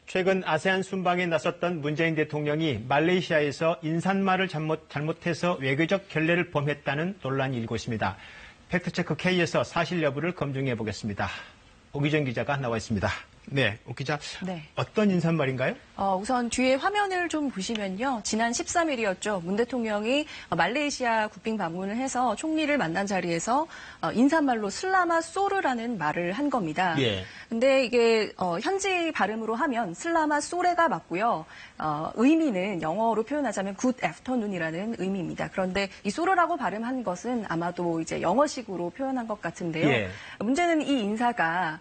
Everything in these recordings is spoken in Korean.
최근 아세안 순방에 나섰던 문재인 대통령이 말레이시아에서 인사말을 잘못해서 외교적 결례를 범했다는 논란이 일고 있습니다. 팩트체크 K에서 사실 여부를 검증해 보겠습니다. 오기정 기자가 나와 있습니다. 네, 오 기자. 네. 어떤 인사말인가요? 우선 뒤에 화면을 좀 보시면요. 지난 13일이었죠. 문 대통령이 말레이시아 국빈 방문을 해서 총리를 만난 자리에서 인사말로 슬라마 소르라는 말을 한 겁니다. 예. 근데 이게 현지 발음으로 하면 슬라마 소레가 맞고요. 의미는 영어로 표현하자면 good afternoon이라는 의미입니다. 그런데 이 소르라고 발음한 것은 아마도 이제 영어식으로 표현한 것 같은데요. 예. 문제는 이 인사가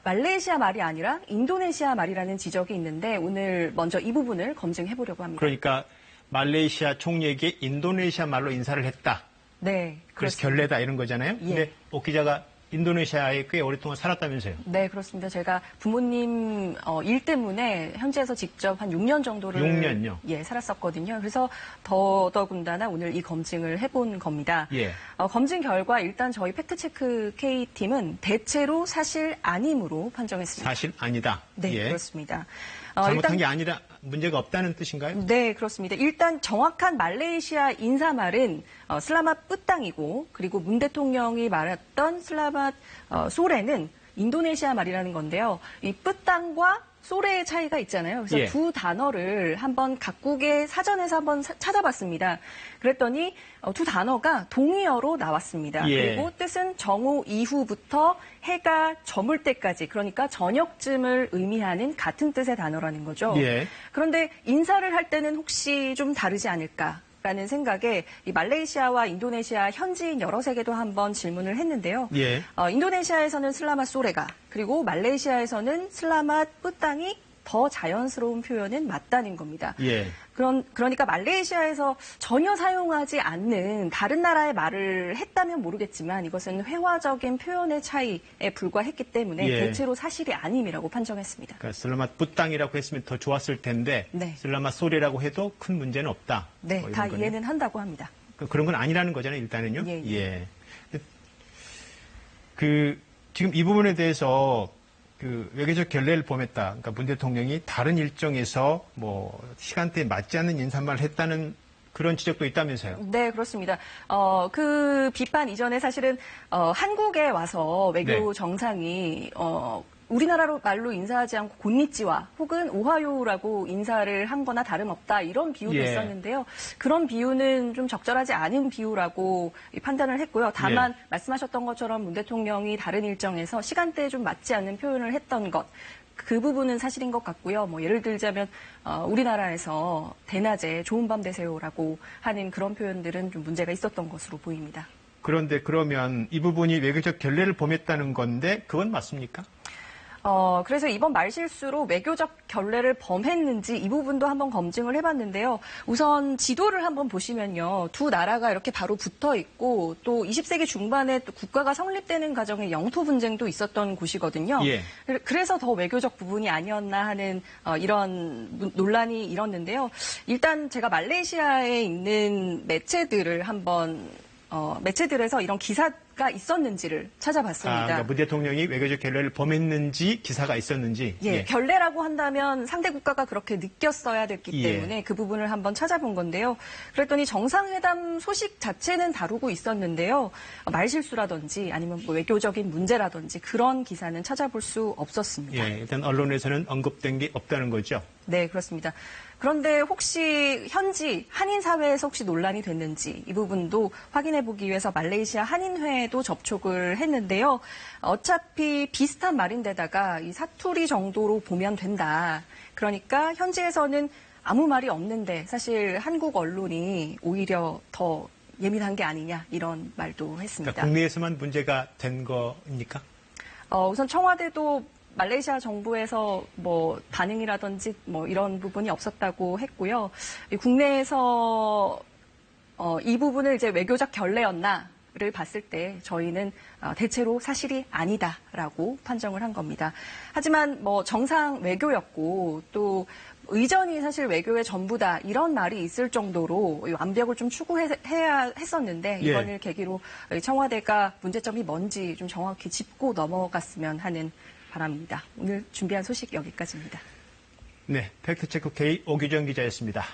말레이시아 말이 아니라 인도네시아 말이라는 지적이 있는데 오늘 먼저 이 부분을 검증해 보려고 합니다. 그러니까 말레이시아 총리에게 인도네시아 말로 인사를 했다. 네. 그래서 결례다 이런 거잖아요. 예. 근데 오 기자가 인도네시아에 꽤 오랫동안 살았다면서요? 네, 그렇습니다. 제가 부모님 일 때문에 현지에서 직접 한 6년 정도를 6년요? 예, 살았었거든요. 그래서 더더군다나 오늘 이 검증을 해본 겁니다. 예. 검증 결과 일단 저희 팩트체크 K팀은 대체로 사실 아님으로 판정했습니다. 사실 아니다. 네, 예. 그렇습니다. 잘못한 게 아니라 문제가 없다는 뜻인가요? 네, 그렇습니다. 일단 정확한 말레이시아 인사말은 슬라맛 뿌땅이고 그리고 문 대통령이 말했던 슬라맛 소레는 인도네시아 말이라는 건데요. 이 뿌땅과 소레의 차이가 있잖아요. 그래서 예. 두 단어를 한번 각국의 사전에서 한번 찾아봤습니다. 그랬더니 두 단어가 동의어로 나왔습니다. 예. 그리고 뜻은 정오 이후부터 해가 저물 때까지, 그러니까 저녁쯤을 의미하는 같은 뜻의 단어라는 거죠. 예. 그런데 인사를 할 때는 혹시 좀 다르지 않을까? 라는 생각에 이 말레이시아와 인도네시아 현지인 여러 세계도 한번 질문을 했는데요. 예. 인도네시아에서는 슬라맛 소레가, 그리고 말레이시아에서는 슬라맛 뿌땅이 더 자연스러운 표현은 맞다는 겁니다. 예. 그러니까 말레이시아에서 전혀 사용하지 않는 다른 나라의 말을 했다면 모르겠지만 이것은 회화적인 표현의 차이에 불과했기 때문에 예. 대체로 사실이 아님이라고 판정했습니다. 그러니까 슬라맛 뿌땅이라고 했으면 더 좋았을 텐데 네. 슬라맛 소리라고 해도 큰 문제는 없다. 네, 뭐 다 거네요. 이해는 한다고 합니다. 그런 건 아니라는 거잖아요, 일단은요. 예, 예. 지금 이 부분에 대해서 외교적 결례를 범했다. 그러니까 문 대통령이 다른 일정에서 시간대에 맞지 않는 인사말을 했다는 그런 지적도 있다면서요? 네, 그렇습니다. 그 비판 이전에 사실은 한국에 와서 외교 네. 정상이 우리나라로 말로 인사하지 않고 곤니찌와 혹은 오하요라고 인사를 한 거나 다름없다 이런 비유도 예. 있었는데요. 그런 비유는 좀 적절하지 않은 비유라고 판단을 했고요. 다만 말씀하셨던 것처럼 문 대통령이 다른 일정에서 시간대에 좀 맞지 않는 표현을 했던 것, 그 부분은 사실인 것 같고요. 예를 들자면 우리나라에서 대낮에 좋은 밤 되세요라고 하는 그런 표현들은 좀 문제가 있었던 것으로 보입니다. 그런데 그러면 이 부분이 외교적 결례를 범했다는 건데 그건 맞습니까? 그래서 이번 말실수로 외교적 결례를 범했는지 이 부분도 한번 검증을 해봤는데요. 우선 지도를 한번 보시면요. 두 나라가 이렇게 바로 붙어 있고 또 20세기 중반에 또 국가가 성립되는 과정에 영토 분쟁도 있었던 곳이거든요. 예. 그래서 더 외교적 부분이 아니었나 하는 이런 논란이 일었는데요. 일단 제가 말레이시아에 있는 매체들을 한번 매체들에서 이런 기사가 있었는지를 찾아봤습니다. 그러니까 문 대통령이 외교적 결례를 범했는지 기사가 있었는지. 예, 결례라고 한다면 상대 국가가 그렇게 느꼈어야 됐기 예. 때문에 그 부분을 한번 찾아본 건데요. 그랬더니 정상회담 소식 자체는 다루고 있었는데요. 말실수라든지 아니면 외교적인 문제라든지 그런 기사는 찾아볼 수 없었습니다. 예, 일단 언론에서는 언급된 게 없다는 거죠. 네, 그렇습니다. 그런데 혹시 현지 한인 사회에서 혹시 논란이 됐는지 이 부분도 확인해 보기 위해서 말레이시아 한인회에도 접촉을 했는데요. 어차피 비슷한 말인데다가 이 사투리 정도로 보면 된다. 그러니까 현지에서는 아무 말이 없는데 사실 한국 언론이 오히려 더 예민한 게 아니냐 이런 말도 했습니다. 그러니까 국내에서만 문제가 된 거입니까? 우선 청와대도 말레이시아 정부에서 반응이라든지 이런 부분이 없었다고 했고요. 국내에서 이 부분을 이제 외교적 결례였나를 봤을 때 저희는 대체로 사실이 아니다라고 판정을 한 겁니다. 하지만 정상 외교였고 또 의전이 사실 외교의 전부다 이런 말이 있을 정도로 완벽을 좀 추구해야 했었는데 이번을 계기로 청와대가 문제점이 뭔지 좀 정확히 짚고 넘어갔으면 하는 바람입니다. 오늘 준비한 소식 여기까지입니다. 네, 팩트체크 K 오규정 기자였습니다.